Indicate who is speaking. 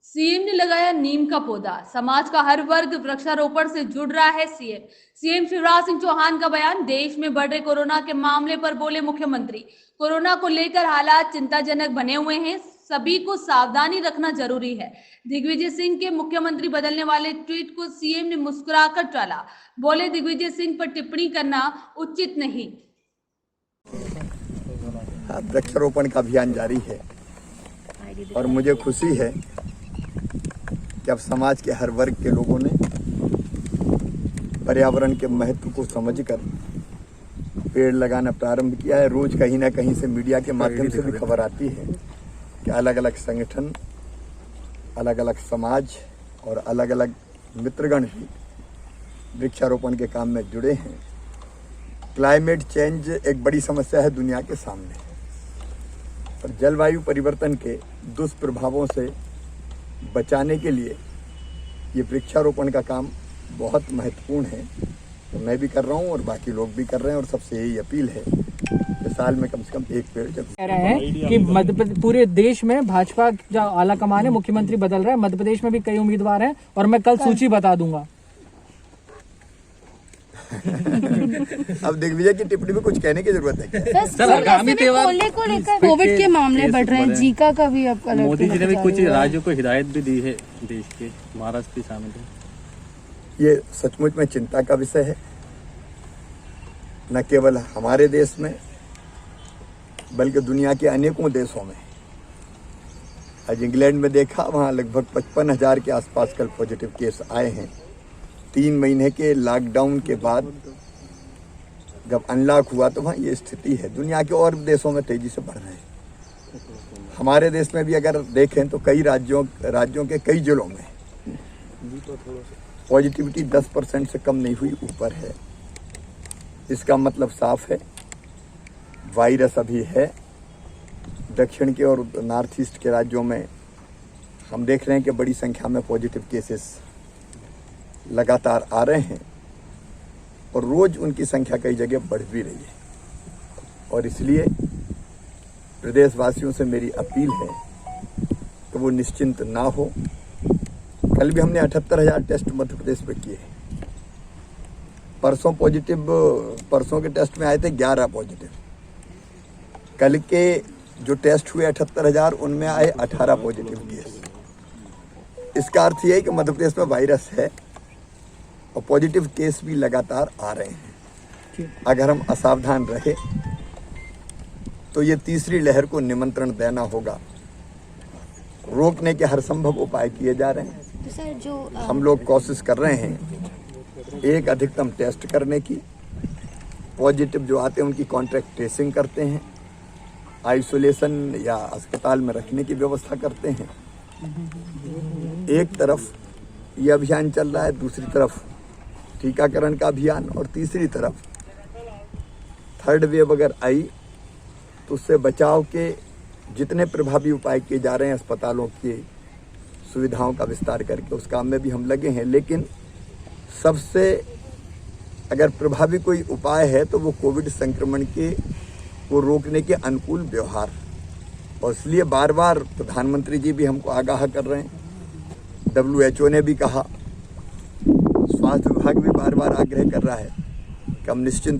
Speaker 1: CM ने लगाया नीम का पौधा। समाज का हर वर्ग वृक्षारोपण से जुड़ रहा है। सीएम शिवराज सिंह चौहान का बयान। देश में बढ़ रहे कोरोना के मामले पर बोले मुख्यमंत्री। कोरोना को लेकर हालात चिंताजनक बने हुए हैं, सभी को सावधानी रखना जरूरी है। दिग्विजय सिंह के मुख्यमंत्री बदलने वाले ट्वीट को सीएम ने मुस्कुराकर टाला। बोले, दिग्विजय सिंह पर टिप्पणी करना उचित नहीं।
Speaker 2: वृक्षारोपण का अभियान जारी है और मुझे खुशी है कि अब समाज के हर वर्ग के लोगों ने पर्यावरण के महत्व को समझकर पेड़ लगाना प्रारंभ किया है। रोज कहीं ना कहीं से मीडिया के माध्यम से भी खबर आती है कि अलग अलग संगठन, अलग अलग समाज और अलग अलग मित्रगण भी वृक्षारोपण के काम में जुड़े हैं। क्लाइमेट चेंज एक बड़ी समस्या है दुनिया के सामने, और जलवायु परिवर्तन के दुष्प्रभावों से बचाने के लिए ये वृक्षारोपण का काम बहुत महत्वपूर्ण है। तो मैं भी कर रहा हूँ और बाकी लोग भी कर रहे हैं, और सबसे यही अपील है कि साल में कम से कम एक पेड़ जरूर।
Speaker 3: कह रहे हैं कि मध्य प्रदेश, पूरे देश में भाजपा जो आला कमान है, मुख्यमंत्री बदल रहा है। मध्य प्रदेश में भी कई उम्मीदवार हैं और मैं कल सूची बता दूंगा।
Speaker 2: अब दिग्विजय की टिप्पणी में कुछ कहने की जरूरत है?
Speaker 4: सर, आगामी त्योहार को लेकर कोविड के मामले बढ़ रहे हैं, जीका का भी अब
Speaker 5: मोदी जी ने भी कुछ राज्यों को हिदायत भी दी है, देश के महाराष्ट्र भी शामिल है।
Speaker 2: ये सचमुच में चिंता का विषय है, न केवल हमारे देश में बल्कि दुनिया के अनेकों देशों में। आज इंग्लैंड में देखा, वहाँ लगभग 55,000 के आसपास कल पॉजिटिव केस आए हैं। 3 महीने के लॉकडाउन के बाद जब अनलॉक हुआ तो वहाँ ये स्थिति है। दुनिया के और देशों में तेजी से बढ़ रहे हैं। हमारे देश में भी अगर देखें तो कई राज्यों के कई जिलों में पॉजिटिविटी 10% से कम नहीं हुई, ऊपर है। इसका मतलब साफ है, वायरस अभी है। दक्षिण के और नॉर्थ ईस्ट के राज्यों में हम देख रहे हैं कि बड़ी संख्या में पॉजिटिव केसेस लगातार आ रहे हैं, और रोज उनकी संख्या कई जगह बढ़ भी रही है। और इसलिए प्रदेशवासियों से मेरी अपील है कि वो निश्चिंत ना हो। कल भी हमने 78,000 टेस्ट मध्य प्रदेश में किए। परसों के टेस्ट में आए थे 11 पॉजिटिव। कल के जो टेस्ट हुए 78,000, उनमें आए 18 पॉजिटिव केस। इसका अर्थ यह है कि मध्य प्रदेश में वायरस है और पॉजिटिव केस भी लगातार आ रहे हैं। अगर हम असावधान रहे तो ये तीसरी लहर को निमंत्रण देना होगा। रोकने के हर संभव उपाय किए जा रहे हैं।
Speaker 4: तो सर, जो
Speaker 2: हम लोग कोशिश कर रहे हैं एक अधिकतम टेस्ट करने की। पॉजिटिव जो आते हैं उनकी कॉन्ट्रैक्ट ट्रेसिंग करते हैं, आइसोलेशन या अस्पताल में रखने की व्यवस्था करते हैं। एक तरफ ये अभियान चल रहा है, दूसरी तरफ टीकाकरण का अभियान, और तीसरी तरफ थर्ड वेव अगर आई तो उससे बचाव के जितने प्रभावी उपाय किए जा रहे हैं, अस्पतालों की सुविधाओं का विस्तार करके, उस काम में भी हम लगे हैं। लेकिन सबसे अगर प्रभावी कोई उपाय है तो वो कोविड संक्रमण को रोकने के अनुकूल व्यवहार, और इसलिए बार बार प्रधानमंत्री जी भी हमको आगाह कर रहे हैं। WHO ने भी कहा, स्वास्थ्य विभाग भी बार बार आग्रह कर रहा है कि हम निश्चिंत